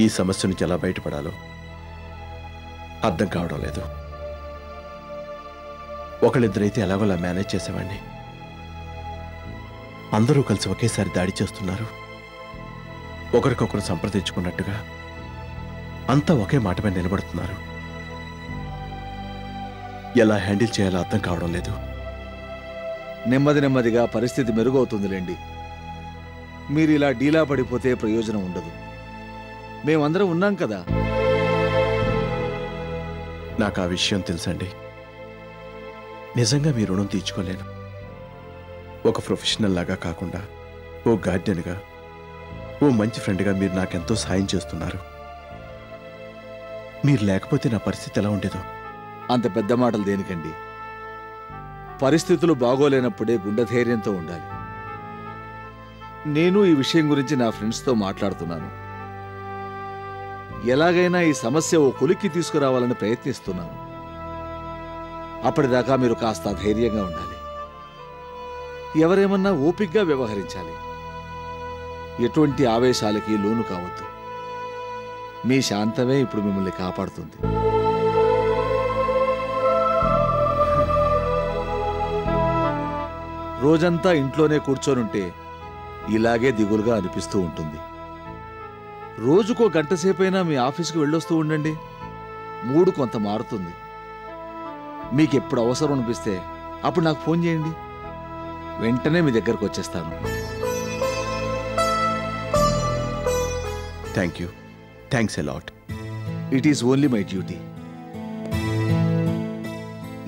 ఈ సమస్య నుంచి ఎలా బయటపడాలో అర్థం కావడం లేదు. ఒకళ్ళిద్దరైతే ఎలాగోలా మేనేజ్ చేసేవాడిని. అందరూ కలిసి ఒకేసారి దాడి చేస్తున్నారు. ఒకరికొకరు సంప్రదించుకున్నట్టుగా అంతా ఒకే మాట మీద నిలబడుతున్నారు. ఎలా హ్యాండిల్ చేయాలో అర్థం కావడం లేదు. నెమ్మదిగా పరిస్థితి మెరుగవుతుందిలేండి. మీరు ఇలా డీలా పడిపోతే ప్రయోజనం ఉండదు. మేమందరం ఉన్నాం కదా. నాకు ఆ విషయం తెలుసండి. నిజంగా మీ రుణం తీర్చుకోలేను. ఒక ప్రొఫెషనల్ లాగా కాకుండా ఓ గార్డియన్గా, ఓ మంచి ఫ్రెండ్గా మీరు నాకెంతో సాయం చేస్తున్నారు. మీరు లేకపోతే నా పరిస్థితి ఎలా ఉండేదో. అంత పెద్ద మాటలు దేనికండి? పరిస్థితులు బాగోలేనప్పుడే గుండె ధైర్యంతో ఉండాలి. నేను ఈ విషయం గురించి నా ఫ్రెండ్స్తో మాట్లాడుతున్నాను. ఎలాగైనా ఈ సమస్య ఓ కొలిక్కి తీసుకురావాలని ప్రయత్నిస్తున్నాను. అప్పటిదాకా మీరు కాస్త ధైర్యంగా ఉండాలి. ఎవరేమన్నా ఓపిగ్గా వ్యవహరించాలి. ఎటువంటి ఆవేశాలకి లోను కావద్దు. మీ శాంతమే ఇప్పుడు మిమ్మల్ని కాపాడుతుంది. రోజంతా ఇంట్లోనే కూర్చోనుంటే ఇలాగే దిగులుగా అనిపిస్తూ ఉంటుంది. రోజుకో గంట సేపైనా మీ ఆఫీస్కి వెళ్ళొస్తూ ఉండండి. మూడు కొంత మారుతుంది. మీకెప్పుడు అవసరం అనిపిస్తే అప్పుడు నాకు ఫోన్ చేయండి. వెంటనే మీ దగ్గరకు వచ్చేస్తాను. Thanks a lot. It is only my duty.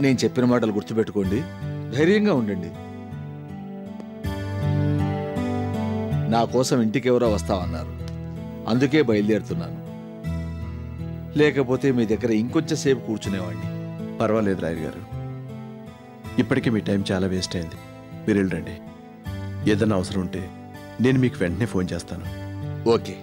నేను చెప్పిన మాటలు గుర్తుపెట్టుకోండి. ధైర్యంగా ఉండండి. నా కోసం ఇంటికెవరో వస్తామన్నారు. అందుకే బయలుదేరుతున్నాను. లేకపోతే మీ దగ్గర ఇంకొంచెం సేపు కూర్చునేవాడిని. పర్వాలేదు రాయర్ గారు. ఇప్పటికే మీ టైం చాలా వేస్ట్ అయింది. మీరు వెళ్ళండి. ఏదైనా అవసరం ఉంటే నేను మీకు వెంటనే ఫోన్ చేస్తాను. ఓకే.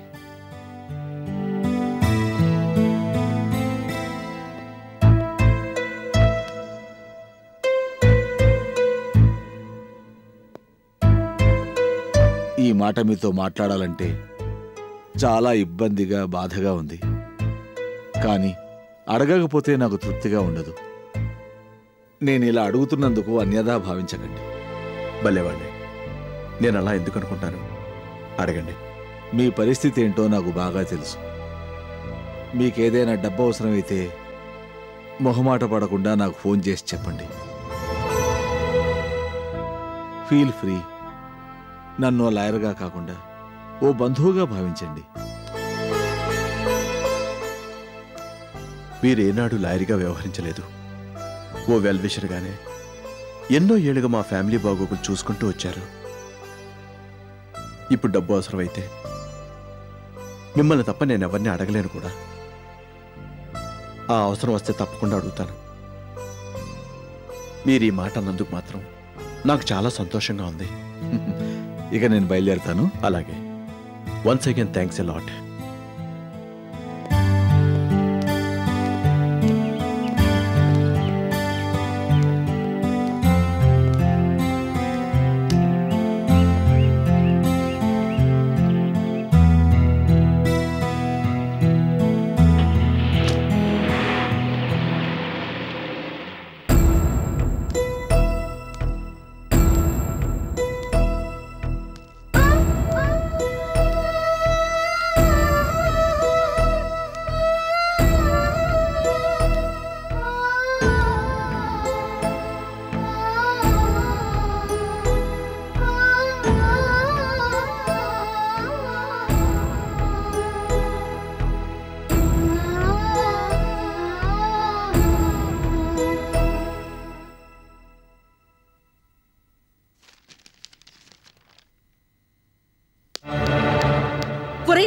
ఈ మాట మీతో మాట్లాడాలంటే చాలా ఇబ్బందిగా, బాధగా ఉంది. కానీ అడగకపోతే నాకు తృప్తిగా ఉండదు. నేను ఇలా అడుగుతున్నందుకు అన్యదా భావించకండి. భలేవాడిని. నేను అలా ఎందుకు అనుకుంటాను? అడగండి. మీ పరిస్థితి ఏంటో నాకు బాగా తెలుసు. మీకేదైనా డబ్బు అవసరమైతే మొహమాట పడకుండా నాకు ఫోన్ చేసి చెప్పండి. Feel free. నన్ను లాయర్గా కాకుండా ఓ బంధువుగా భావించండి. మీరేనాడు లాయర్గా వ్యవహరించలేదు. ఓ వెల్విషర్గానే ఎన్నో ఏళ్ళుగా మా ఫ్యామిలీ బాగోగులు చూసుకుంటూ వచ్చారు. ఇప్పుడు డబ్బు అవసరమైతే మిమ్మల్ని తప్ప నేను ఎవరిని అడగలేను కూడా. ఆ అవసరం వస్తే తప్పకుండా అడుగుతాను. మీరు ఈ మాట అన్నందుకు మాత్రం నాకు చాలా సంతోషంగా ఉంది. ఇక నేను బయలుదేరుతాను. అలాగే. Once again thanks a lot.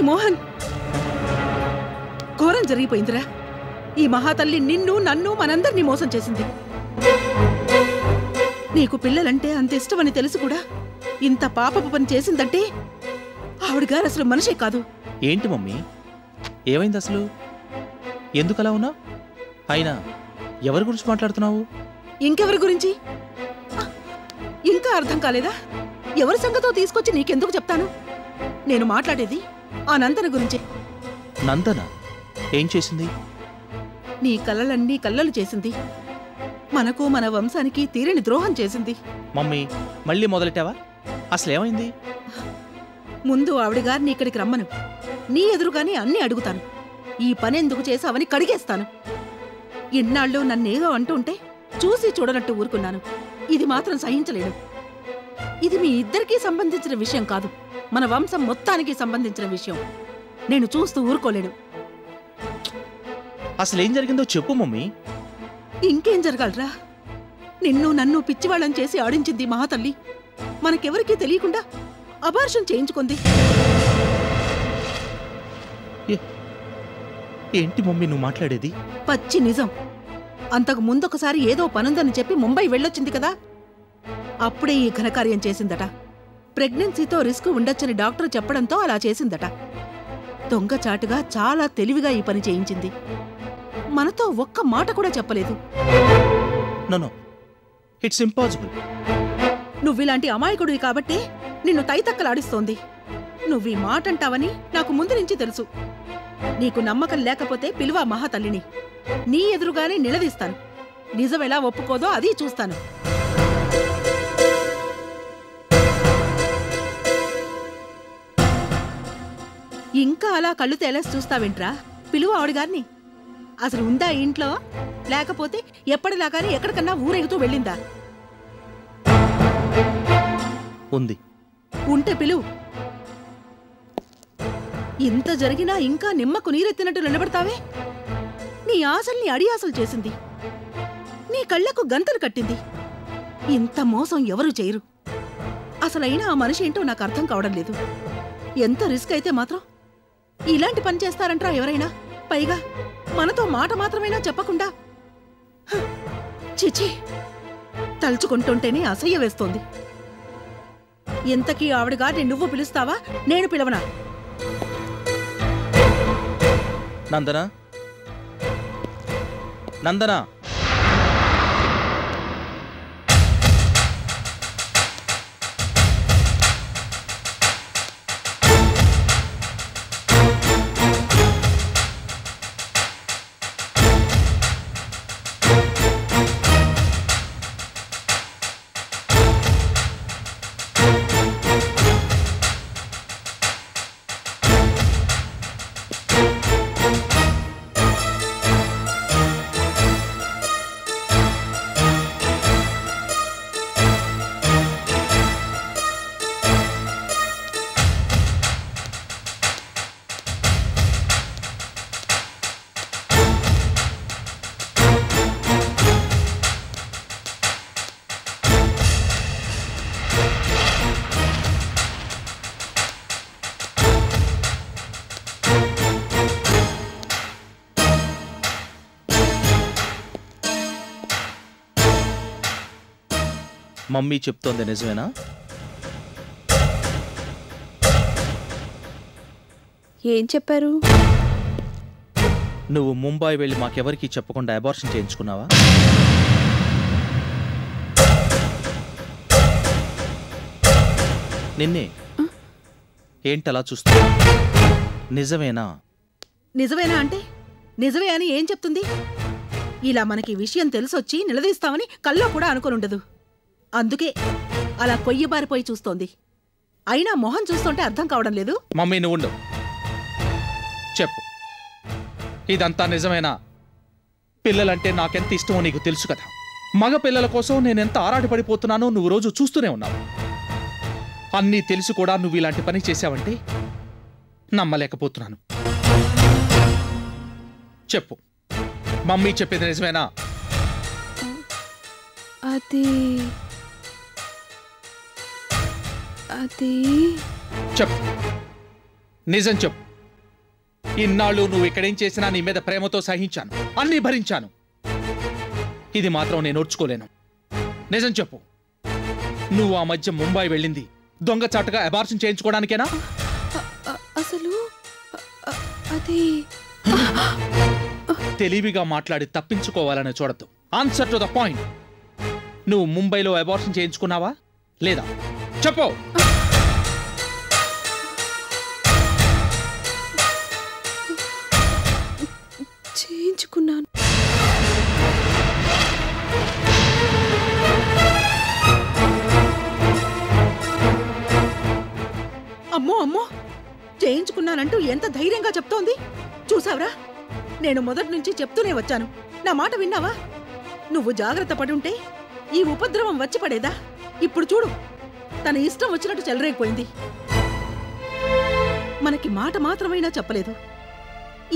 Mohan, ఘోరం జరిగిపోయిందిరా. ఈ మహాతల్లి నిన్ను, నన్ను, మనందరినీ మోసం చేసింది. నీకు పిల్లలంటే అంత ఇష్టమని తెలుసు కూడా ఇంత పాపపు పని చేసిందంటే ఆవిడగారు అసలు మనిషే కాదు. ఏంటి మమ్మీ, ఏమైంది అసలు? ఎందుకలా ఉన్నావు? అయినా ఎవరి గురించి మాట్లాడుతున్నావు? ఇంకెవరి గురించి? ఇంకా అర్థం కాలేదా? ఎవరి సంగతో తీసుకొచ్చి నీకెందుకు చెప్తాను? నేను మాట్లాడేది ఆ నందన గురించి. నందన ఏం చేసింది? నీ కలలన్నీ కల్లలు చేసింది. మనకు మన వంశానికి తీరని ద్రోహం చేసింది. మమ్మీ మళ్ళీ మొదలెట్టావా? అసలేమైంది? ముందు ఆవిడగారిని ఇక్కడికి రమ్మను. నీ ఎదురుగానే అన్నీ అడుగుతాను. ఈ పనెందుకు చేసావని కడిగేస్తాను. ఇన్నాళ్ళు నన్నేదో అంటుంటే చూసి చూడనట్టు ఊరుకున్నాను. ఇది మాత్రం సహించలేను. ఇది మీ ఇద్దరికీ సంబంధించిన విషయం కాదు, మన వంశం మొత్తానికి సంబంధించిన విషయం. నేను చూస్తూ ఊరుకోలేను. అసలేం జరిగిందో చెప్పు మమ్మీ. ఇంకేం జరగాలరా? నిన్ను నన్ను పిచ్చివాళ్ళని చేసి ఆడించింది మహాతల్లి. మనకెవరికీ తెలియకుండా అబార్షన్ చేయించుకుంది. ఏంటి మమ్మీ నువ్వు మాట్లాడేది? పచ్చి నిజం. అంతకు ముందొకసారి ఏదో పనుందని చెప్పి ముంబై వెళ్ళొచ్చింది కదా, అప్పుడే ఈ ఘనకార్యం చేసిందట. ప్రెగ్నెన్సీతో రిస్క్ ఉండొచ్చని డాక్టర్ చెప్పడంతో అలా చేసిందట. దొంగచాటుగా చాలా తెలివిగా ఈ పని చేయించింది. మనతో ఒక్క మాట కూడా చెప్పలేదు. No, it's impossible. నువ్విలాంటి అమాయకుడివి కాబట్టే నిన్ను తైతక్కలాడిస్తోంది. నువ్వీ మాటంటావని నాకు ముందు నుంచి తెలుసు. నీకు నమ్మకం లేకపోతే పిలువా మహాతల్లిని. నీ ఎదురుగానే నిలదీస్తాను. నిజమెలా ఒప్పుకోదో అది చూస్తాను. ఇంకా అలా కళ్ళు తేలేసి చూస్తావేంట్రా? పిలువ ఆవిడగారిని. అసలు ఉందా ఇంట్లో? లేకపోతే ఎప్పటిలాగానే ఎక్కడికన్నా ఊరేగుతూ వెళ్ళిందా? ఉంది. ఉంటే పిలువు. ఇంత జరిగినా ఇంకా నిమ్మకు నీరెత్తినట్టు నిలబడతావే? నీ ఆశల్ని అడియాసలు చేసింది. నీ కళ్లకు గంతలు కట్టింది. ఇంత మోసం ఎవరూ చేయరు. అసలైనా ఆ మనిషి ఏంటో నాకు అర్థం కావడం లేదు. ఎంత రిస్క్ అయితే మాత్రం ఇలాంటి పని చేస్తారంట్రా ఎవరైనా? పైగా మనతో మాట మాత్రమైనా చెప్పకుండా. చిచి, తలుచుకుంటుంటేనే అసహ్య వేస్తోంది. ఇంతకీ ఆవిడగారిని నువ్వు పిలుస్తావా, నేను పిలవనా? నందనా, నందనా. మమ్మీ చెప్తోంది నిజమేనా? ఏం చెప్పారు? నువ్వు ముంబై వెళ్ళి మాకెవరికీ చెప్పకుండా అబార్షన్ చేయించుకున్నావా? నిన్నే. ఏంటలా చూస్తా? నిజమేనా? నిజమేనా అంటే నిజమే అని ఏం చెప్తుంది? ఇలా మనకి విషయం తెలిసొచ్చి నిలదీస్తామని కల్లో కూడా అనుకోనుండదు. అందుకే అలా కొయ్యబారిపోయి చూస్తోంది. అయినా మొహం చూస్తుంటే అర్థం కావడం లేదు. మమ్మీ నువ్వు ఉండవు. చెప్పు, ఇదంతా నిజమేనా? పిల్లలంటే నాకెంత ఇష్టమో నీకు తెలుసు కదా. మగ పిల్లల కోసం నేనెంత ఆరాటపడిపోతున్నానో నువ్వు రోజు చూస్తూనే ఉన్నావు. అన్నీ తెలిసి కూడా నువ్వు ఇలాంటి పని చేశావంటే నమ్మలేకపోతున్నాను. చెప్పు, మమ్మీ చెప్పేది నిజమేనా? అది చెప్పు, నిజం చెప్పు. ఇన్నాళ్ళు నువ్వు ఇక్కడేం చేసినా నీ మీద ప్రేమతో సహించాను, అన్నీ భరించాను. ఇది మాత్రం నేను ఓర్చుకోలేను. నిజం చెప్పు, నువ్వు ఆ మధ్య ముంబై వెళ్ళింది దొంగచాటుగా అబార్షన్ చేయించుకోవడానికేనా? అసలు అది తెలివిగా మాట్లాడి తప్పించుకోవాలని చూడద్దు. Answer to the point. నువ్వు ముంబైలో అబార్షన్ చేయించుకున్నావా లేదా? చెప్పు. అమ్మో అమ్మో, చేయించుకున్నానంటూ ఎంత ధైర్యంగా చెప్తోంది చూసావురా? నేను మొదటి నుంచి చెప్తూనే వచ్చాను. నా మాట విన్నావా? నువ్వు జాగ్రత్త పడుంటే ఈ ఉపద్రవం వచ్చి పడేదా? ఇప్పుడు చూడు, తన ఇష్టం వచ్చినట్టు చెలరేగిపోయింది. మనకి మాట మాత్రమైనా చెప్పలేదు.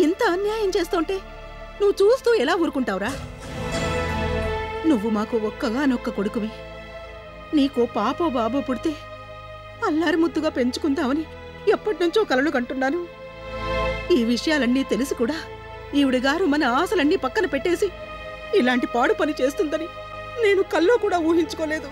ఇంత అన్యాయం చేస్తుంటే నువ్వు చూస్తూ ఎలా ఊరుకుంటావురా? నువ్వు మాకు ఒక్కగానొక్క కొడుకువి. నీకో పాపో బాబో పుడితే అల్లారి ముద్దుగా పెంచుకుందామని ఎప్పటినుంచో కలలు కంటున్నాను. ఈ విషయాలన్నీ తెలిసి కూడా ఈవిడగారు మన ఆశలన్నీ పక్కన పెట్టేసి ఇలాంటి పాడు పని చేస్తుందని నేను కల్లో కూడా ఊహించుకోలేదు.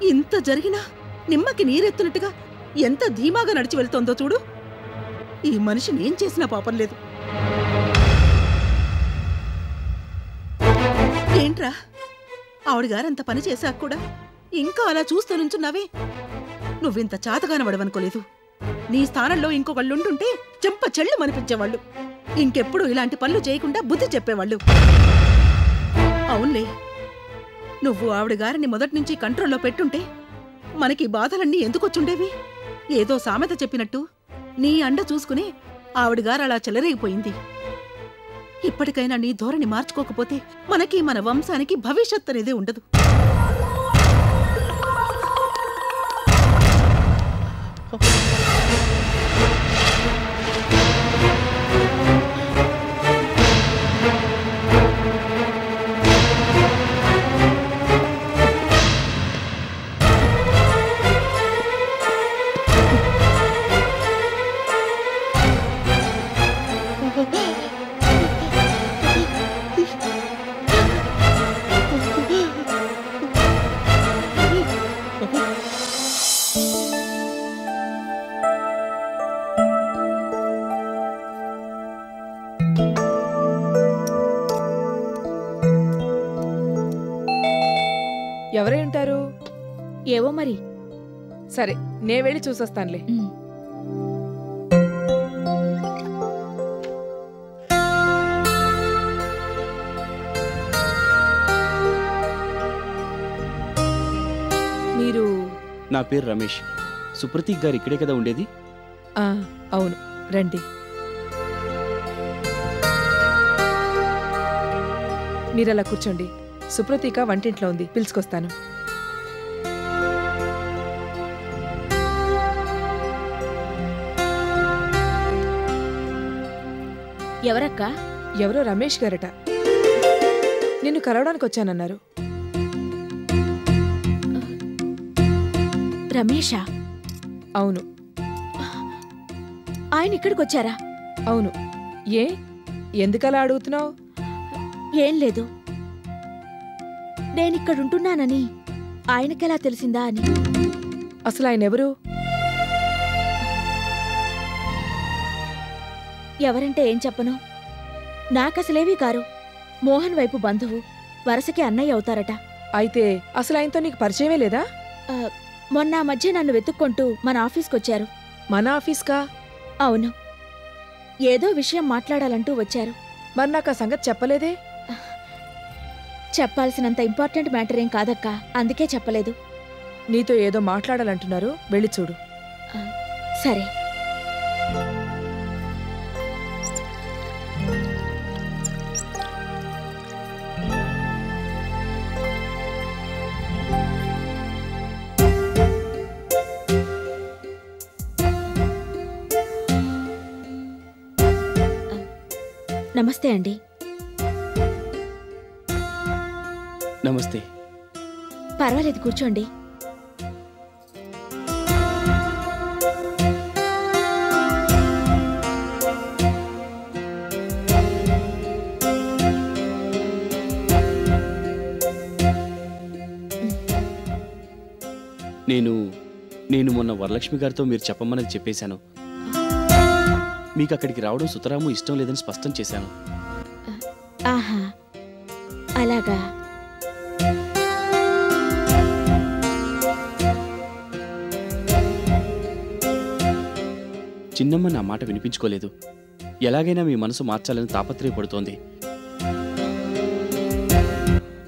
ఇంత జరిగినా నిమ్మకి నీరెత్తునట్టుగా ఎంత ధీమాగా నడిచి వెళ్తోందో చూడు. ఈ మనిషిని ఏం చేసినా పాపం లేదు. ఏంట్రా, ఆవిడగారంత పని చేశాక కూడా ఇంకా అలా చూస్తూ నుంచున్నావే? నువ్వింత చాతగానబడవనుకోలేదు. నీ స్థానంలో ఇంకొకళ్ళుంటుంటే చెంప చెళ్ళు మనిపించేవాళ్ళు. ఇంకెప్పుడు ఇలాంటి పనులు చేయకుండా బుద్ధి చెప్పేవాళ్ళు. అవునులే, నువ్వు ఆవిడగారిని మొదట్నుంచి కంట్రోల్లో పెట్టుంటే మనకి బాధలన్నీ ఎందుకొచ్చుండేవి? ఏదో సామెత చెప్పినట్టు నీ అండ చూసుకుని ఆవిడగారు అలా చెలరేగిపోయింది. ఇప్పటికైనా నీ ధోరణి మార్చుకోకపోతే మనకి మన వంశానికి భవిష్యత్ అనేదే ఉండదు. ఎవరై ఉంటారు? ఏవో మరి. సరే, నే వెళ్ళి చూసొస్తానులే. మీరు? నా పేరు రమేష్. సుప్రతీక్ గారు ఇక్కడే కదా ఉండేది? అవును, రండి. మీరలా కూర్చోండి. సుప్రతీక వంటింట్లో ఉంది, పిలుచుకొస్తాను. ఎవరక్కా? ఎవరో రమేష్ గారట. నిన్ను కలవడానికి వచ్చానన్నారు. రమేషా? అవును. ఆయన ఇక్కడికి వచ్చారా? అవును. ఏ, ఎందుకలా అడుగుతున్నావు? ఏం లేదు, నేనిక్కడుంటున్నానని ఆయనకెలా తెలిసిందా అని. అసలు ఆయన ఎవరు? ఎవరంటే ఏం చెప్పను. నాకసలేవీ కారు. మోహన్ వైపు బంధువు, వరసకి అన్నయ్య అవుతారట. అయితే అసలు ఆయనతో నీకు పరిచయమే లేదా? మొన్న మధ్య నన్ను వెతుక్కుంటూ మన ఆఫీస్కొచ్చారు. మన ఆఫీస్కా? అవును, ఏదో విషయం మాట్లాడాలంటూ వచ్చారు. మరి నాకు ఆ సంగతి చెప్పలేదే? చెప్పాల్సినంత ఇంపార్టెంట్ మ్యాటర్ ఏం కాదక్కా, అందుకే చెప్పలేదు. నీతో ఏదో మాట్లాడాలంటున్నారు, వెళ్ళి చూడు. సరే. నమస్తే అండి. నమస్తే. పర్వాలేదు, కూర్చోండి. నేను మొన్న వరలక్ష్మి గారితో మీరు చెప్పమన్నది చెప్పేశాను. మీకు అక్కడికి రావడం సుతరాము ఇష్టం లేదని స్పష్టం చేశాను. ఆహా, అలాగా. చిన్నమ్మ నా మాట వినిపించుకోలేదు. ఎలాగైనా మీ మనసు మార్చాలని తాపత్రయపడుతోంది.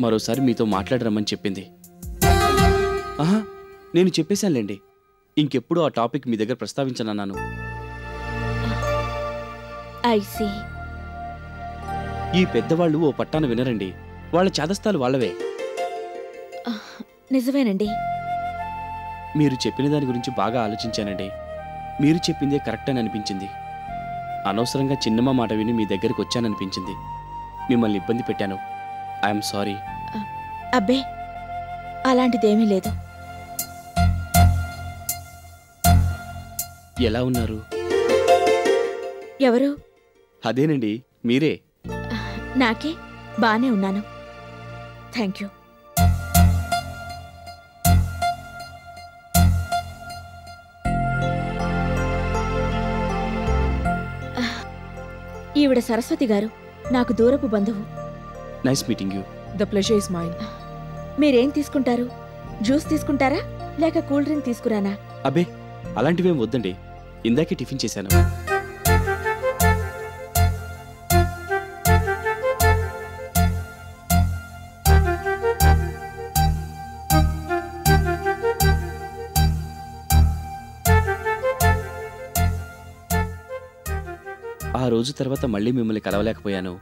మరోసారి మీతో మాట్లాడరమ్మని చెప్పింది. ఆహా, నేను చెప్పేశానులేండి. ఇంకెప్పుడు ఆ టాపిక్ మీ దగ్గర ప్రస్తావించనన్నాను. ఐసీ. ఈ పెద్దవాళ్ళు ఓ పట్టాన వినరండి. వాళ్ళ చాదస్తాలు వాళ్ళవే. నిజమేనండి. మీరు చెప్పిన దాని గురించి బాగా ఆలోచించానండి. మీరు చెప్పిందే కరెక్ట్ అని అనిపించింది. అనవసరంగా చిన్నమ్మ మాట విని మీ దగ్గరికి వచ్చాననిపించింది. మిమ్మల్ని ఇబ్బంది పెట్టాను. I'm sorry. అబ్బే, అలాంటిదేమీ లేదు. ఎలా ఉన్నారు? ఎవరు? అదేనండి, మీరే. నాకే బానే ఉన్నాను. Thank you. ఈవిడ సరస్వతి గారు, నాకు దూరపు బంధువు. Nice meeting you. The pleasure is mine. మీరేం తీసుకుంటారు? జ్యూస్ తీసుకుంటారా లేక కూల్ డ్రింక్ తీసుకురానా? అబ్బే, అలాంటివేం వద్దండి. ఇందాకే టిఫిన్ చేశాను. ఆ రోజు తర్వాత మళ్ళీ మిమ్మల్ని కలవలేకపోయాను.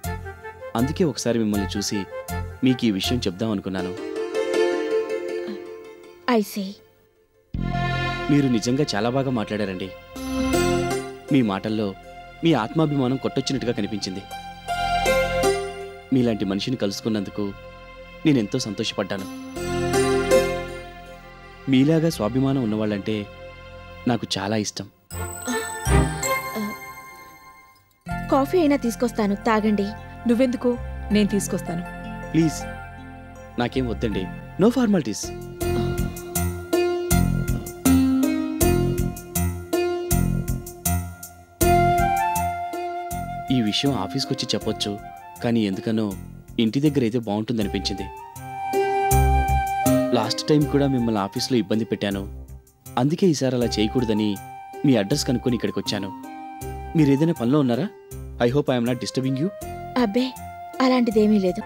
అందుకే ఒకసారి మిమ్మల్ని చూసి మీకు ఈ విషయం చెప్దాం అనుకున్నాను. ఐసీ. మీరు నిజంగా చాలా బాగా మాట్లాడారండి. మీ మాటల్లో మీ ఆత్మాభిమానం కొట్టొచ్చినట్టుగా కనిపించింది. మీలాంటి మనిషిని కలుసుకున్నందుకు నేనెంతో సంతోషపడ్డాను. మీలాగా స్వాభిమానం ఉన్నవాళ్ళంటే నాకు చాలా ఇష్టం. కాఫీ అయినా తీసుకొస్తాను, తాగండి. నువ్వెందుకు? నేను తీసుకొస్తాను. ప్లీజ్, నాకేం వద్దండి. No formalities. ఈ విషయం ఆఫీస్కి వచ్చి చెప్పొచ్చు, కానీ ఎందుకనో ఇంటి దగ్గర అయితే బాగుంటుందనిపించింది. లాస్ట్ టైం కూడా మిమ్మల్ని ఆఫీస్లో ఇబ్బంది పెట్టాను. అందుకే ఈసారి అలా చేయకూడదని మీ అడ్రస్ కనుక్కొని ఇక్కడికి వచ్చాను. మీరు ఏదైనా పనిలో ఉన్నారా? I hope I'm not disturbing you. అబ్బే, అలాంటిదేమీ లేదు.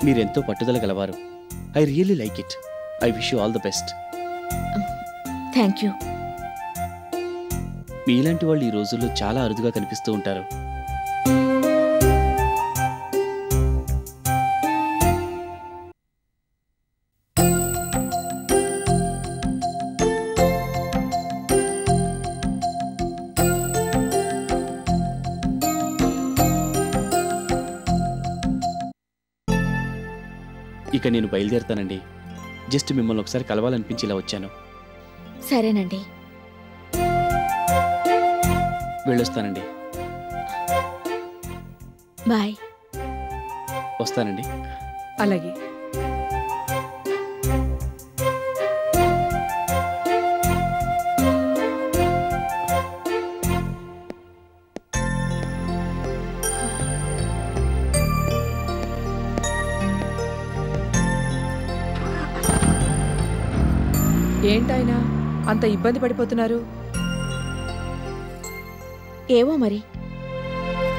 మీరెంతో పట్టుదల గలవారు. I really like it. I wish you all the best. Thank you. మీలాంటి వాళ్ళు ఈ రోజుల్లో చాలా అరుదుగా కనిపిస్తూ ఉంటారు. ఇక నేను బయలుదేరుతానండి. జస్ట్ మిమ్మల్ని ఒకసారి కలవాలనిపించి ఇలా వచ్చాను. సరేనండి. వెళ్ళొస్తానండి. బాయ్. వస్తానండి. అలాగే. ఏంటాయనా అంత ఇబ్బంది పడిపోతున్నారు? ఏవో మరి,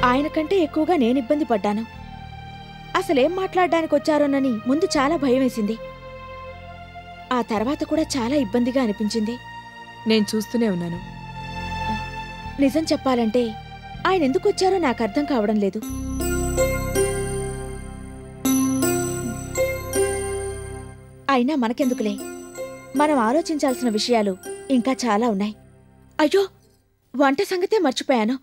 ఆయన కంటే ఎక్కువగా నేను ఇబ్బంది పడ్డాను. అసలేం మాట్లాడడానికి వచ్చారోనని ముందు చాలా భయం వేసింది. ఆ తర్వాత కూడా చాలా ఇబ్బందిగా అనిపించింది. నేను చూస్తూనే ఉన్నాను. నిజం చెప్పాలంటే ఆయన ఎందుకు వచ్చారో నాకు అర్థం కావడం లేదు. అయినా మనకెందుకులే, మనం ఆలోచించాల్సిన విషయాలు ఇంకా చాలా ఉన్నాయి. అయ్యో, వంట సంగతే మర్చిపోయాను.